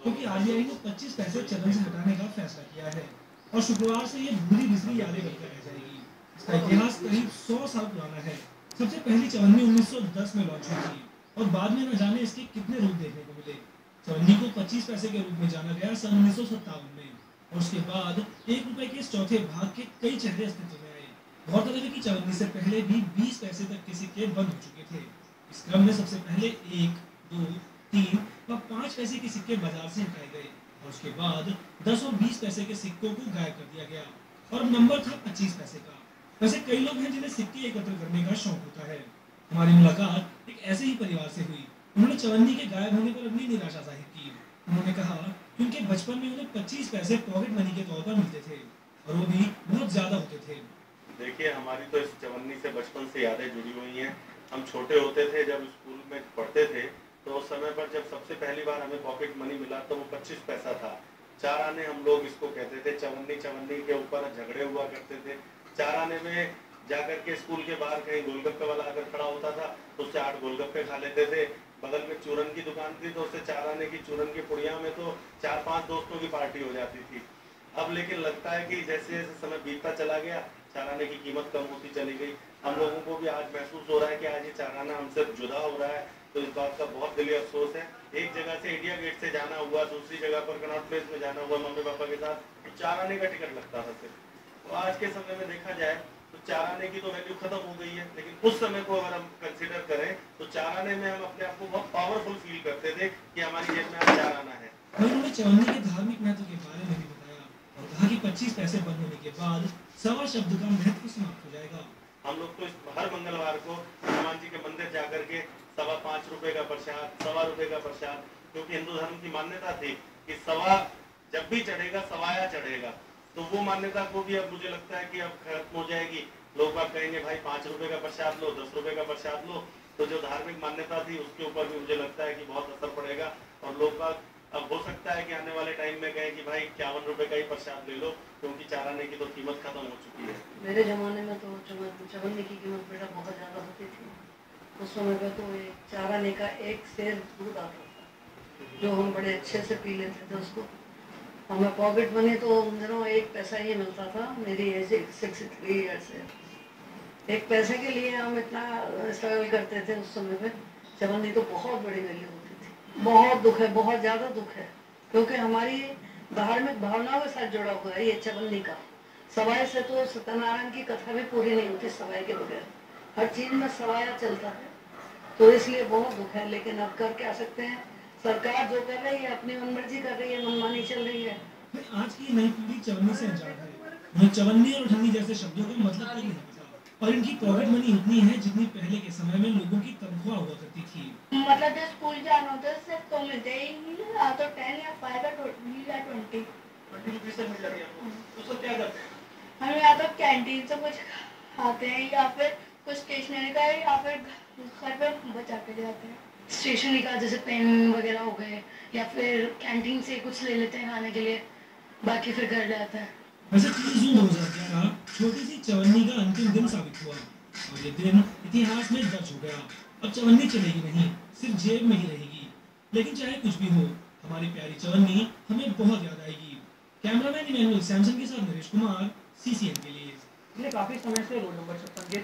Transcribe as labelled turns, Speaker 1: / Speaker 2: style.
Speaker 1: क्योंकि आरबीआई ने 25 पैसे चलन से हटाने का फैसला किया है और शुक्रवार से ये भूली बिसरी यादें बनकर रह जाएगी। इसका इतिहास करीब 100 साल पुराना है। सबसे पहली चवन्नी 1910 में लॉन्च हुई थी और बाद में न जाने इसके कितने रूप देखने को मिले। चवन्नी को 25 पैसे के रूप में जाना गया सन 1957 में और उसके बाद 1 रुपए के इस चौथे भाग के कई चेहरे अस्तित्व में आए। गौरतलब है कि चवन्नी से पहले भी 20 पैसे तक के सिक्के बंद हो चुके थे। इस क्रम में सबसे पहले 1, 2, 3 व 5 पैसे के सिक्के बाजार से हटाए गए और उसके बाद 10 और 20 पैसे के सिक्कों को गायब कर दिया गया और नंबर था 25 पैसे का। वैसे कई लोग हैं जिन्हें सिक्के एकत्र करने का शौक होता है। हमारी मुलाकात एक ऐसे ही परिवार से हुई। उन्होंने चवन्नी के गायब होने पर अपनी निराशा जाहिर की। उन्होंने कहा कि उनके बचपन में उन्हें 25 पैसे पॉकेट मनी के तौर पर मिलते थे और वो भी बहुत ज्यादा होते थे।
Speaker 2: देखिए, हमारी तो इस चवन्नी से बचपन से यादें जुड़ी हुई हैं। हम छोटे होते थे, जब स्कूल में पढ़ते थे तो उस समय पर जब सबसे पहली बार हमें पॉकेट मनी मिला तो वो 25 पैसा था। 4 आने हम लोग इसको कहते थे। चवन्नी चवन्नी के ऊपर झगड़े हुआ करते थे। 4 आने में जाकर के स्कूल के बाहर कहीं गोलगप्पे वाला अगर खड़ा होता था तो उससे 8 गोलगप्पे खा लेते थे। बगल में चूरन की दुकान थी तो उससे 4 आने की चूरन की पुड़िया में तो 4-5 दोस्तों की पार्टी हो जाती थी। अब लेकिन लगता है कि जैसे जैसे समय बीतता चला गया, 4 आने की कीमत कम होती चली गई। हम लोगों को भी आज महसूस हो रहा है कि आज ये 4 आना हमसे जुदा हो रहा है, तो इस बात का बहुत दिली अफसोस है। एक जगह से इंडिया गेट से जाना हुआ, दूसरी जगह पर कनॉट प्लेस में जाना हुआ मम्मी पापा के साथ, तो 4 आने का टिकट लगता था सिर्फ। तो आज के समय में देखा जाए तो 4 आने की तो वैल्यू खत्म हो गई है, लेकिन उस समय को अगर हम कंसिडर करें तो 4 आने में हम अपने आप को बहुत पावरफुल फील करते थे कि हमारी जेब में आज 4 आना है।
Speaker 1: उन्होंने चवन्नी के धार्मिक महत्व के बारे में भी बताया और कहा कि 25 पैसे बंद होने के बाद सवा शब्द का महत्व समाप्त हो जाएगा।
Speaker 2: हम लोग तो हर मंगलवार को हनुमान जी के मंदिर जाकर के 5.25 रुपए का प्रसाद, 1.25 रुपए का प्रसाद, क्योंकि हिंदू धर्म की मान्यता थी कि सवा जब भी चढ़ेगा सवाया चढ़ेगा, तो वो मान्यता को भी अब मुझे लगता है कि अब खत्म हो जाएगी। लोग बात कहेंगे भाई 5 रुपए का प्रसाद लो, 10 रुपए का प्रसाद लो, तो जो धार्मिक मान्यता थी उसके ऊपर भी मुझे लगता है कि बहुत असर पड़ेगा। और लोग बात अब हो सकता है कि आने वाले टाइम में कहें कि भाई 51 रुपए का ही प्रसाद ले लो, क्योंकि 4 आने की तो कीमत खत्म हो चुकी है।
Speaker 3: मेरे जमाने में तो चवन्नी की कीमत बेटा बहुत ज़्यादा होती थी। उस समय पे तो 4 आने का एक सेर दूध आता था, जो हम बड़े अच्छे से पी लेते थे उसको। हमें पॉकेट मनी तो उन दिनों 1 पैसा ही मिलता था। मेरी एज 63 ईयर्स है। 1 पैसे के लिए हम इतना स्ट्रगल करते थे उस समय पे। चवन्नी तो बहुत बड़ी वैल्यू होती थी। बहुत दुख है, बहुत ज़्यादा दुख है, क्योंकि हमारी धार्मिक भावनाओं के साथ जुड़ा हुआ है ये चवन्नी का। सवाई से तो सत्यनारायण की कथा भी पूरी नहीं होती सवाई के बगैर। हर चीज़ में सवाया चलता है, तो इसलिए बहुत दुख है। लेकिन अब कर क्या सकते हैं, सरकार जो कर रही है अपनी मनमर्जी कर रही है, मनमानी चल रही है।
Speaker 1: आज की नई पीढ़ी चवन्नी से अनजान है। उन्हें चवन्नी और अठन्नी जैसे शब्दों का मतलब तक नहीं पता और इनकी पॉकेट मनी उतनी है जितनी पहले के समय में लोगों की तनख्वाह हुआ करती थी।
Speaker 4: मतलब जब स्कूल जाना होता है सिर्फ तो मिलते ही नहीं, या तो 10 या 5 या 20
Speaker 2: रुपीज से मिल जाती है आपको, तो सब क्या करते हैं?
Speaker 4: हम या तो कैंटीन से कुछ खाते हैं या फिर कुछ स्टेशनरी का या फिर घर पे बचा के जाते हैं।
Speaker 3: स्टेशनरी का जैसे पेन वगैरह हो गए, या फिर कैंटीन से कुछ ले लेते हैं खाने के लिए, बाकी फिर घर जाता है।
Speaker 1: वैसे 30 जून 2011 छोटी सी चवन्नी का अंतिम दिन साबित हुआ और ये दिन इतिहास में दर्ज हो गया। अब चवन्नी चलेगी नहीं, सिर्फ जेब में ही रहेगी। लेकिन चाहे कुछ भी हो, हमारी प्यारी चवन्नी हमें बहुत याद आएगी। कैमरामैन इमैनुअल सैमसन के साथ नरेश कुमार, CCN के लिए।
Speaker 5: काफी समय से रोड नंबर 56